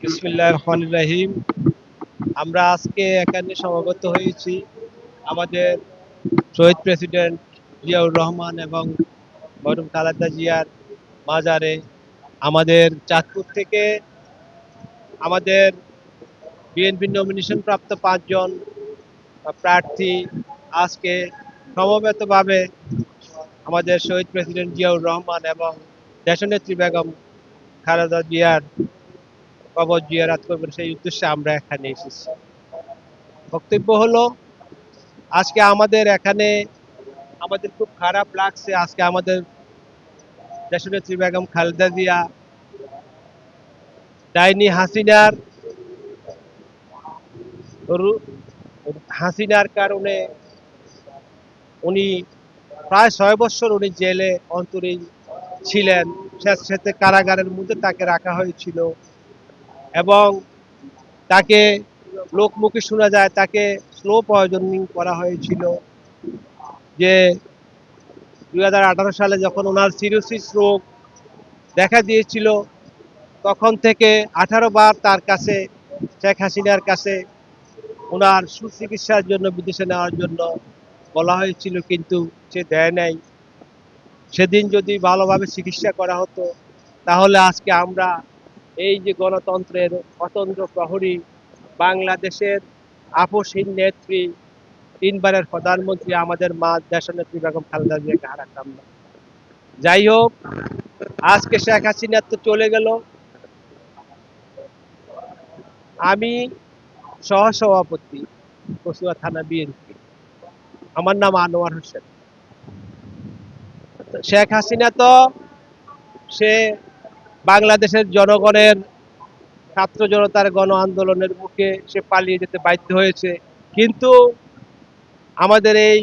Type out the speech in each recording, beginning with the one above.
বিসমিল্লাহির রহমানির রহিম। আমরা আজকে এখানে সমবেত হয়েছি আমাদের শহীদ প্রেসিডেন্ট জিয়াউর রহমান এবং মরহুম খালেদা জিয়ার মাজারে। আমাদের চাঁদপুর থেকে আমাদের বিএনপি নমিনেশন প্রাপ্ত 5 জন প্রার্থী আজকে সমবেতভাবে আমাদের শহীদ প্রেসিডেন্ট জিয়াউর রহমান এবং দেশনেত্রী বেগম খালেদা জিয়ার কবর জিয়ারত করবেন, সেই উদ্দেশ্যে আমরা এখানে এসেছি। বক্তব্য হলো, আজকে আমাদের এখানে আমাদের খুব খারাপ লাগছে। আজকে আমাদের দেশনেত্রী বেগম খালেদা জিয়া ডাইনি হাসিনার কারণে উনি প্রায় 6 বছর উনি জেলে অন্তরীণ ছিলেন। সাথে কারাগারের মধ্যে তাকে রাখা হয়েছিল এবং তাকে লোকমুখে শোনা যায় তাকে স্লো পয়জনিং করা হয়েছিল। যে 2018 সালে যখন ওনার সিরোসিস রোগ দেখা দিয়েছিল, তখন থেকে 18 বার তার কাছে, শেখ হাসিনার কাছে ওনার সুচিকিৎসার জন্য বিদেশে নেওয়ার জন্য বলা হয়েছিল, কিন্তু সে দেয় নাই। সেদিন যদি ভালোভাবে চিকিৎসা করা হতো, তাহলে আজকে আমরা এই যে গণতন্ত্রের অতন্ত্র প্রহরী, বাংলাদেশের আপসহীন নেত্রী, 3 বারের প্রধানমন্ত্রী আমাদের মা দেশনেত্রী বেগম খালেদা জিয়াকে হারাতাম না। যাই হোক, আজকে শেখ হাসিনা তো চলে গেল। আমি সহসভাপতি কচুয়া থানা বিএনপি, আমার নাম আনোয়ার হোসেন। শেখ হাসিনা তো সে বাংলাদেশের জনগণের, ছাত্র জনতার গণ আন্দোলনের মুখে সে পালিয়ে যেতে বাধ্য হয়েছে, কিন্তু আমাদের এই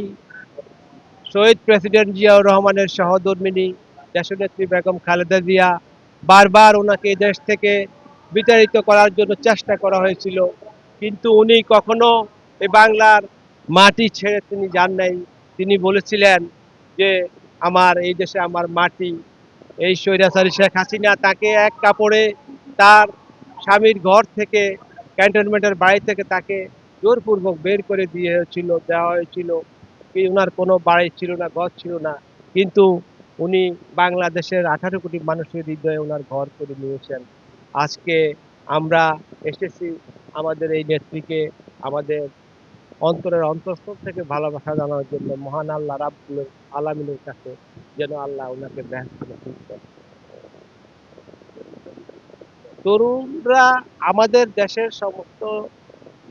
শহীদ প্রেসিডেন্ট জিয়াউর রহমানের সহধর্মিণী দেশনেত্রী বেগম খালেদা জিয়া, বারবার ওনাকে দেশ থেকে বিতাড়িত করার জন্য চেষ্টা করা হয়েছিল, কিন্তু উনি কখনো এই বাংলার মাটি ছেড়ে তিনি যান নাই। তিনি বলেছিলেন যে আমার এই দেশে আমার মাটি। এই স্বৈরাচারী শেখ হাসিনা তাকে এক কাপড়ে তার স্বামীর ঘর থেকে, ক্যান্টনমেন্টের বাড়ি থেকে তাকে জোরপূর্বক বের করে দেওয়া হয়েছিল। ওনার কোনো বাড়ি ছিল না, ঘর ছিল না, কিন্তু উনি বাংলাদেশের 18 কোটি মানুষের হৃদয়ে ওনার ঘর করে নিয়েছেন। আজকে আমরা এসেছি আমাদের এই নেত্রীকে আমাদের অন্তরের অন্তঃস্থল থেকে ভালোবাসা জানানোর জন্য মহান আল্লাহ রাব্বুল আলামিনের কাছে, যেন আল্লাহ ওনাকে ব্যস্ত করেন। তরুণরা আমাদের দেশের সমস্ত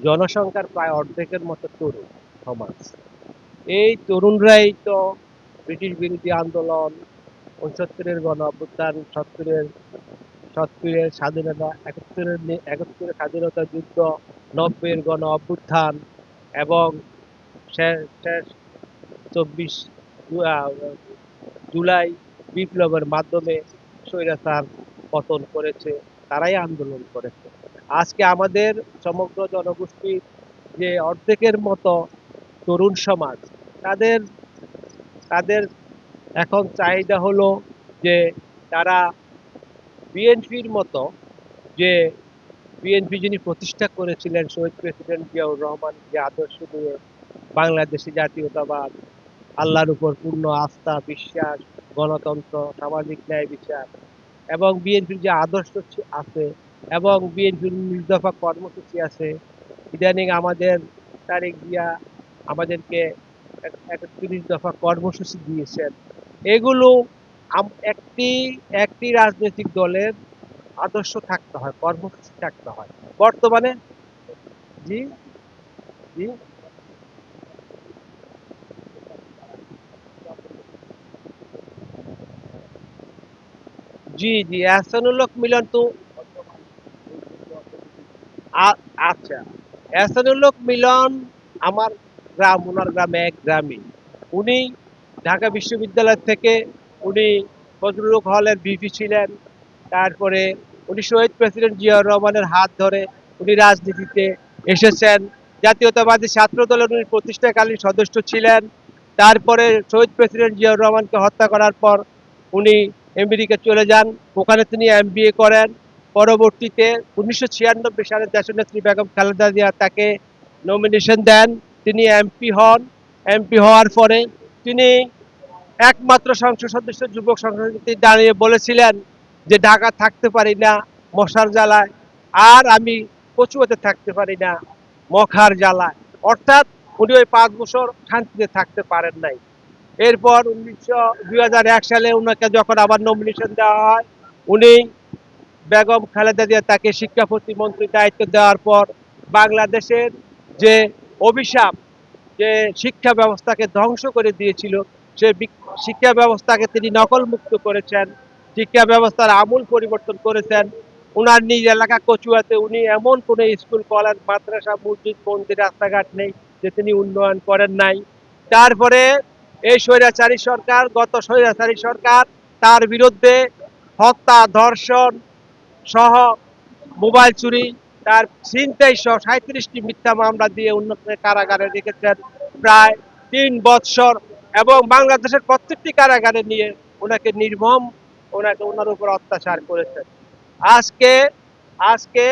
জনসংখ্যার প্রায় অর্ধেকের মতো তরুণ সমাজ। এই তরুণরাই তো ব্রিটিশ বিরোধী আন্দোলন, 69-এর গণ অভ্যুত্থান, সত্তরের স্বাধীনতা, একাত্তরের স্বাধীনতা যুদ্ধ, 90-এর গণ অভ্যুত্থান এবং শেষ 24 জুলাই বিপ্লবের মাধ্যমে স্বৈরাচার পতন করেছে, তারাই আন্দোলন করেছে। আজকে আমাদের সমগ্র জনগোষ্ঠীর যে অর্ধেকের মতো তরুণ সমাজ, তাদের তাদের এখন চাহিদা হলো যে তারা বিএনপির মতো, যে বিএনপি যিনি প্রতিষ্ঠা করেছিলেন শহীদ প্রেসিডেন্ট জিয়াউর রহমান, যে আদর্শ নিয়ে বাংলাদেশি জাতীয়তাবাদ, আল্লাহর উপর পূর্ণ আস্থা বিশ্বাস, গণতন্ত্র, সামাজিক ন্যায় বিচার এবং বিএনপির যে আদর্শ আছে এবং বিএনপির 19 দফা কর্মসূচি আছে। ইদানিং আমাদের তারেক জিয়া আমাদেরকে 31 দফা কর্মসূচি দিয়েছেন। এগুলো একটি একটি রাজনৈতিক দলের আদর্শ থাকতে হয়, কর্মসূচি থাকতে হয়। বর্তমানে জি জি জি জি এহসানুল্লাহ মিলন তো আচ্ছা, এহসানুল্লাহ মিলন আমার গ্রাম, ওনার গ্রামে এক গ্রামে। উনি ঢাকা বিশ্ববিদ্যালয় থেকে উনি ফজলুল হলের ভিপি ছিলেন। তারপরে উনি শহীদ প্রেসিডেন্ট জিয়াউর রহমানের হাত ধরে উনি রাজনীতিতে এসেছেন। জাতীয়তাবাদী ছাত্র দলের উনি প্রতিষ্ঠাকালীন সদস্য ছিলেন। তারপরে শহীদ প্রেসিডেন্ট জিয়াউর রহমানকে হত্যা করার পর উনি আমেরিকা চলে যান, ওখানে তিনি এমবিএ করেন। পরবর্তীতে 1996 সালে দেশনেত্রী বেগম খালেদা জিয়া তাকে নমিনেশন দেন, তিনি এমপি হন। এমপি হওয়ার পরে তিনি একমাত্র সংসদ সদস্য যুবক সংসদে দাঁড়িয়ে বলেছিলেন যে ঢাকা থাকতে পারি না মশার জ্বালায়, আর আমি কচুয়াতে থাকতে পারি না মখার জ্বালায়। অর্থাৎ উনি ওই 5 বছর শান্তিতে থাকতে পারেন নাই। এরপর 2001 সালে উনাকে যখন আবার নমিনেশন দেওয়া হয়, উনি বেগম খালেদা জিয়া তাকে শিক্ষা প্রতিমন্ত্রী দায়িত্ব দেওয়ার পর বাংলাদেশের যে অভিশাপ, যে শিক্ষা ব্যবস্থাকে ধ্বংস করে দিয়েছিল, সে শিক্ষা ব্যবস্থাকে তিনি নকল মুক্ত করেছেন, শিক্ষা ব্যবস্থার আমূল পরিবর্তন করেছেন। উনার নিজ এলাকা কচুয়াতে উনি এমন কোনো স্কুল, কলেজ, মাদ্রাসা, মসজিদ, মন্দির, রাস্তাঘাট নেই যে তিনি উন্নয়ন করেন নাই। তারপরে এই স্বৈরাচারী সরকার, গত স্বৈরাচারী সরকার তার বিরুদ্ধে হত্যা, ধর্ষণ সহ মোবাইল চুরি, তার ছিনতাই সহ 37টি মিথ্যা মামলা দিয়ে উন্নত কারাগারে রেখেছেন প্রায় 3 বৎসর, এবং বাংলাদেশের প্রত্যেকটি কারাগারে নিয়ে ওনাকে নির্মম ওনার উপর অত্যাচার করেছেন। আজকে আজকে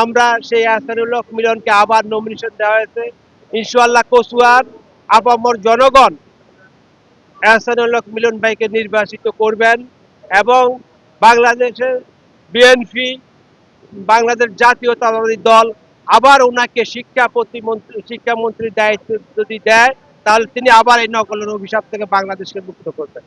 আমরা সেই আহসানুল হক মিলনকে আবার নমিনেশন দেওয়া হয়েছে। ইনশাআল্লাহ কচুয়ার আপামর জনগণ এহসানুল হক মিলন ভাইকে নির্বাচিত করবেন, এবং বাংলাদেশের বিএনপি, বাংলাদেশ জাতীয়তাবাদী দল আবার ওনাকে শিক্ষামন্ত্রীর দায়িত্ব যদি দেয়, তাহলে তিনি আবার এই নকলের অভিশাপ থেকে বাংলাদেশকে মুক্ত করবেন।